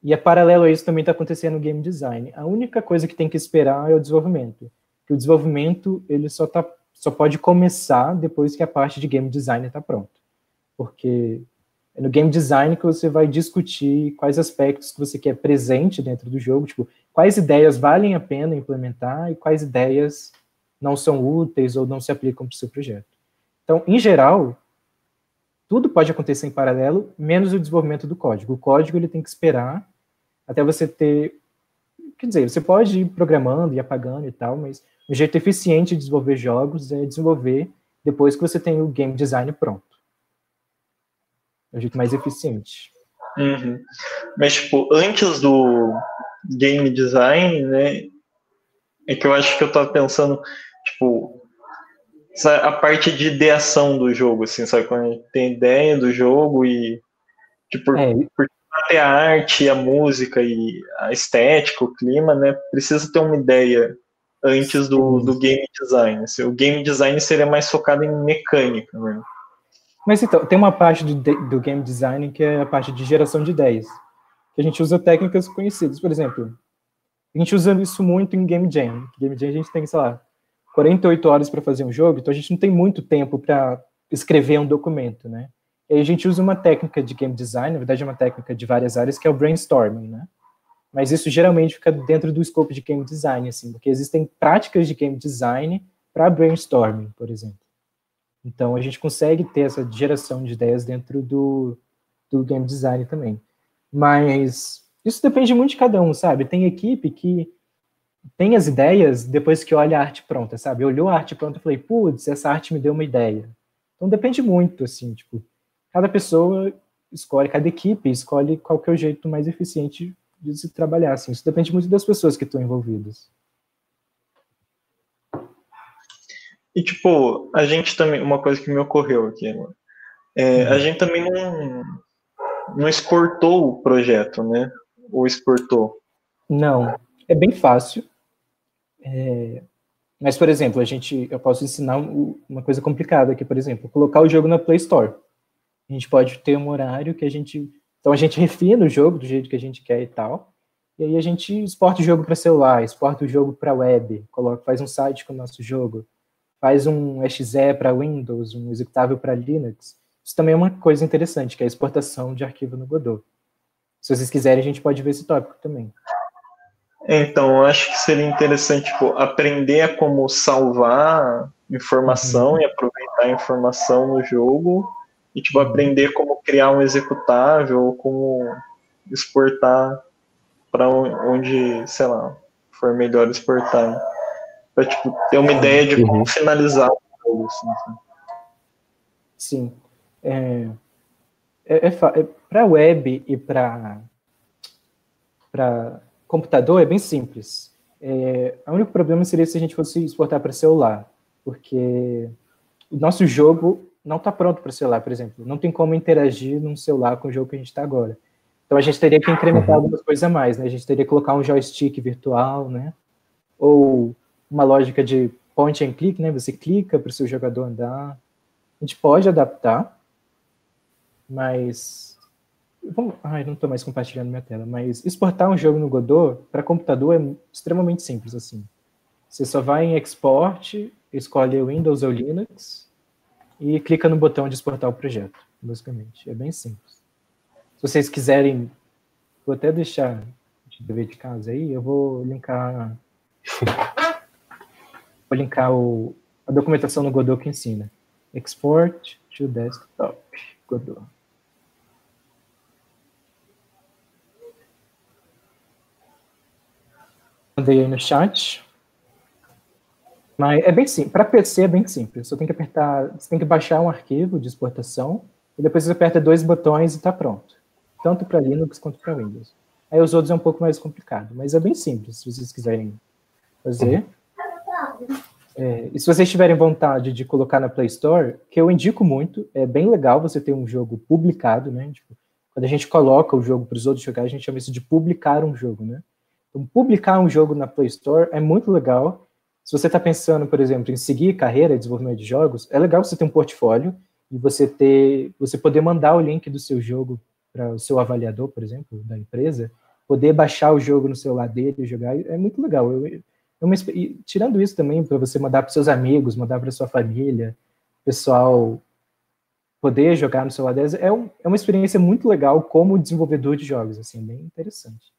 E paralelo a isso também está acontecendo no game design. A única coisa que tem que esperar é o desenvolvimento. Que o desenvolvimento ele só pode começar depois que a parte de game design está pronta. Porque é no game design que você vai discutir quais aspectos que você quer presente dentro do jogo, tipo, quais ideias valem a pena implementar e quais ideias não são úteis ou não se aplicam para o seu projeto. Então, em geral, tudo pode acontecer em paralelo, menos o desenvolvimento do código. O código ele tem que esperar até você ter... Quer dizer, você pode ir programando e apagando e tal, mas um jeito eficiente de desenvolver jogos é desenvolver depois que você tem o game design pronto. É o jeito mais eficiente. Uhum. Mas, tipo, antes do game design, né, é que eu acho que eu tava pensando, tipo, a parte de ideação do jogo, assim, sabe? Quando a gente tem ideia do jogo e, tipo, porque até a arte, a música e a estética, o clima, né, precisa ter uma ideia antes do game design. Assim, o game design seria mais focado em mecânica, né? Mas então, tem uma parte do game design que é a parte de geração de ideias, que a gente usa técnicas conhecidas. Por exemplo, a gente usa isso muito em Game Jam. Game Jam a gente tem, sei lá, 48 horas para fazer um jogo, então a gente não tem muito tempo para escrever um documento, né? E aí a gente usa uma técnica de game design, na verdade é uma técnica de várias áreas, que é o brainstorming, né? Mas isso geralmente fica dentro do escopo de game design, assim, porque existem práticas de game design para brainstorming, por exemplo. Então a gente consegue ter essa geração de ideias dentro do game design também. Mas isso depende muito de cada um, sabe? Tem equipe que tem as ideias depois que olha a arte pronta, sabe? Olhou a arte pronta e falei, putz, essa arte me deu uma ideia. Então depende muito, assim, tipo, cada pessoa escolhe, cada equipe escolhe qual que é o jeito mais eficiente de se trabalhar, assim. Isso depende muito das pessoas que estão envolvidas. E, tipo, a gente também, uma coisa que me ocorreu aqui, a gente também não exportou o projeto, né? Ou exportou? Não, é bem fácil. Mas, por exemplo, eu posso ensinar uma coisa complicada aqui, por exemplo, colocar o jogo na Play Store. A gente pode ter um horário que então a gente refina o jogo do jeito que a gente quer e tal, e aí a gente exporta o jogo para celular, exporta o jogo para web, faz um site com o nosso jogo, faz um exe para Windows, um executável para Linux. Isso também é uma coisa interessante, que é a exportação de arquivo no Godot. Se vocês quiserem, a gente pode ver esse tópico também. Então, eu acho que seria interessante, tipo, aprender a como salvar informação e aproveitar a informação no jogo e, tipo, aprender como criar um executável ou como exportar para onde, sei lá, for melhor exportar. Né? Para, tipo, ter uma ideia de como finalizar o jogo, assim. Sim. Para web e para computador é bem simples. O único problema seria se a gente fosse exportar para celular, porque o nosso jogo não está pronto para celular, por exemplo. Não tem como interagir num celular com o jogo que a gente está agora. Então a gente teria que incrementar algumas coisas a mais, né? A gente teria que colocar um joystick virtual, né? Ou uma lógica de point and click, né? Você clica para o seu jogador andar. A gente pode adaptar, mas não estou mais compartilhando minha tela, mas exportar um jogo no Godot para computador é extremamente simples, assim. Você só vai em Export, escolhe Windows ou Linux e clica no botão de exportar o projeto, basicamente. É bem simples. Se vocês quiserem, vou até deixar de dever de casa aí, eu vou linkar a documentação no Godot que ensina. Export to Desktop, Godot. Mandei aí no chat. Mas é bem simples. Para PC é bem simples. Você tem que apertar, você tem que baixar um arquivo de exportação e depois você aperta 2 botões e está pronto. Tanto para Linux quanto para Windows. Aí os outros é um pouco mais complicado, mas é bem simples, se vocês quiserem fazer. E se vocês tiverem vontade de colocar na Play Store, que eu indico muito, é bem legal você ter um jogo publicado, né? Tipo, quando a gente coloca o jogo para os outros jogar, a gente chama isso de publicar um jogo, né? Então, publicar um jogo na Play Store é muito legal. Se você está pensando, por exemplo, em seguir carreira de desenvolvimento de jogos, é legal você ter um portfólio e você poder mandar o link do seu jogo para o seu avaliador, por exemplo, da empresa, poder baixar o jogo no celular dele e jogar, é muito legal. E tirando isso também, para você mandar para seus amigos, mandar para sua família, pessoal poder jogar no celular deles, é uma experiência muito legal como desenvolvedor de jogos, assim, bem interessante.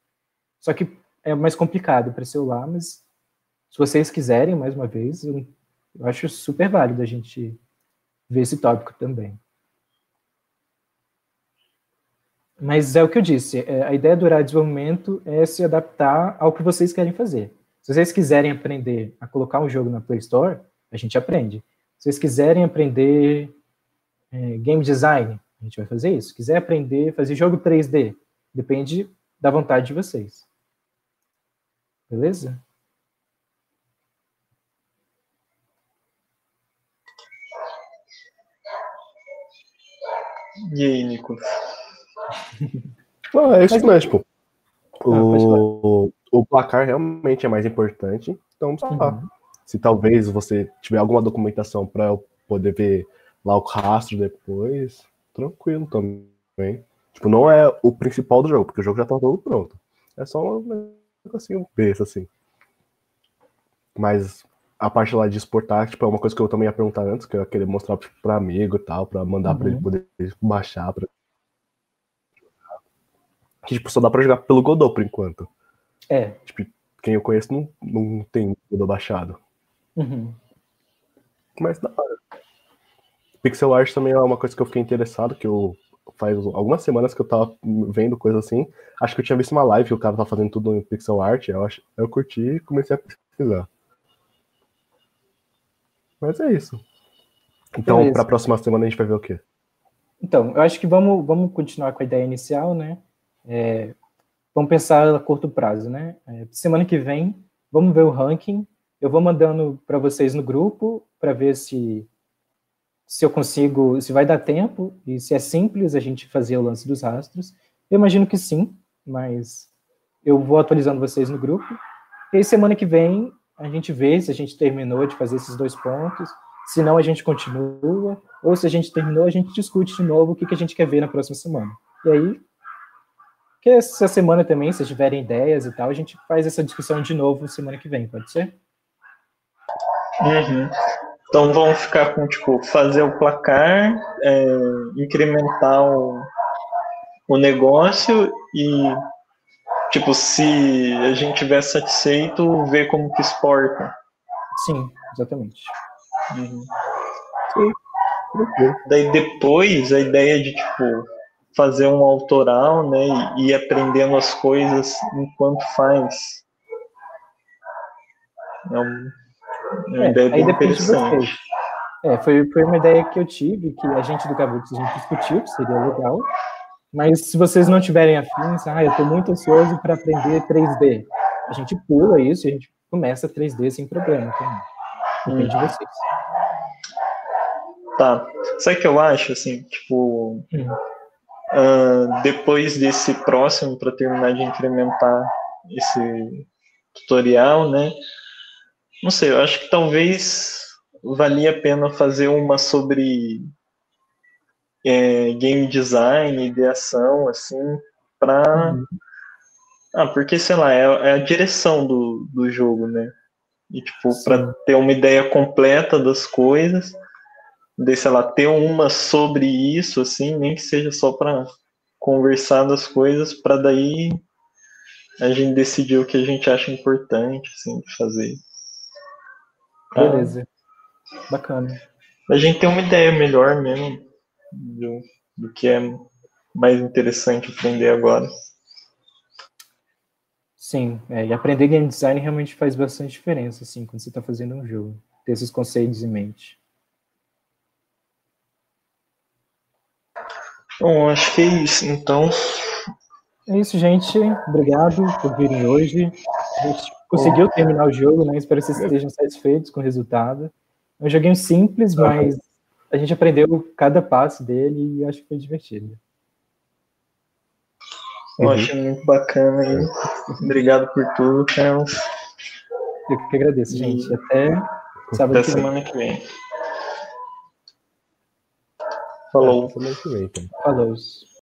Só que é mais complicado para celular, mas se vocês quiserem, mais uma vez, eu acho super válido a gente ver esse tópico também. Mas é o que eu disse, a ideia do horário de desenvolvimento é se adaptar ao que vocês querem fazer. Se vocês quiserem aprender a colocar um jogo na Play Store, a gente aprende. Se vocês quiserem aprender game design, a gente vai fazer isso. Se quiser aprender a fazer jogo 3D, depende da vontade de vocês. Beleza? E aí, Nicolas? Não, é isso mesmo. O placar realmente é mais importante. Então, se talvez você tiver alguma documentação para eu poder ver lá o rastro depois, tranquilo também. Tipo, não é o principal do jogo, porque o jogo já tá todo pronto. É só um negocinho besta, assim. Mas a parte lá de exportar, tipo, é uma coisa que eu também ia perguntar antes, que eu ia querer mostrar pra amigo e tal, pra mandar pra ele poder baixar. Que, tipo, só dá pra jogar pelo Godot, por enquanto. Tipo, quem eu conheço não tem Godot baixado. Mas da hora. Pixel art também é uma coisa que eu fiquei interessado, que faz algumas semanas que eu tava vendo coisa assim. Acho que eu tinha visto uma live que o cara tava fazendo tudo em pixel art. Eu curti e comecei a pesquisar. Mas é isso. Então, para a próxima semana a gente vai ver o quê? Então, eu acho que vamos continuar com a ideia inicial, né? Vamos pensar a curto prazo, né? Semana que vem, vamos ver o ranking. Eu vou mandando para vocês no grupo para ver se eu consigo, se vai dar tempo e se é simples a gente fazer o lance dos rastros. Eu imagino que sim, mas eu vou atualizando vocês no grupo. E aí, semana que vem, a gente vê se a gente terminou de fazer esses 2 pontos. Se não, a gente continua. Ou se a gente terminou, a gente discute de novo o que a gente quer ver na próxima semana. E aí, que essa semana também, se tiverem ideias e tal, a gente faz essa discussão de novo semana que vem, pode ser? Então vamos ficar com, tipo, fazer o placar, incrementar o negócio e, tipo, se a gente estiver satisfeito, ver como que exporta. Sim, exatamente. Sim. Daí depois a ideia de, tipo, fazer um autoral, né, e ir aprendendo as coisas enquanto faz. É uma ideia bem interessante. Foi uma ideia que eu tive, que a gente do Kabuki, a gente discutiu, que seria legal, mas se vocês não tiverem afim, eu estou muito ansioso para aprender 3D, a gente pula isso e a gente começa 3D sem problema também. Depende de vocês. Tá. Sabe o que eu acho, assim, tipo, depois desse próximo, para terminar de incrementar esse tutorial, né? Não sei, eu acho que talvez valia a pena fazer uma sobre game design, ideação, assim, para... porque, sei lá, é a direção do jogo, né? E, tipo, para ter uma ideia completa das coisas, de, sei lá, ter uma sobre isso, assim, nem que seja só para conversar das coisas, para daí a gente decidir o que a gente acha importante, assim, de fazer. Beleza. Bacana. A gente tem uma ideia melhor mesmo do que é mais interessante aprender agora. Sim, e aprender game design realmente faz bastante diferença, assim, quando você está fazendo um jogo. ter esses conceitos em mente. Bom, acho que é isso, então. É isso, gente. Obrigado por virem hoje. A gente conseguiu terminar o jogo, né? Espero que vocês estejam satisfeitos com o resultado. É um joguinho simples, mas a gente aprendeu cada passo dele e acho que foi divertido. Eu achei muito bacana aí. Obrigado por tudo, Carlos. Eu que agradeço, gente. Até sábado Até semana que vem. Falou. Semana que vem, então. Falou.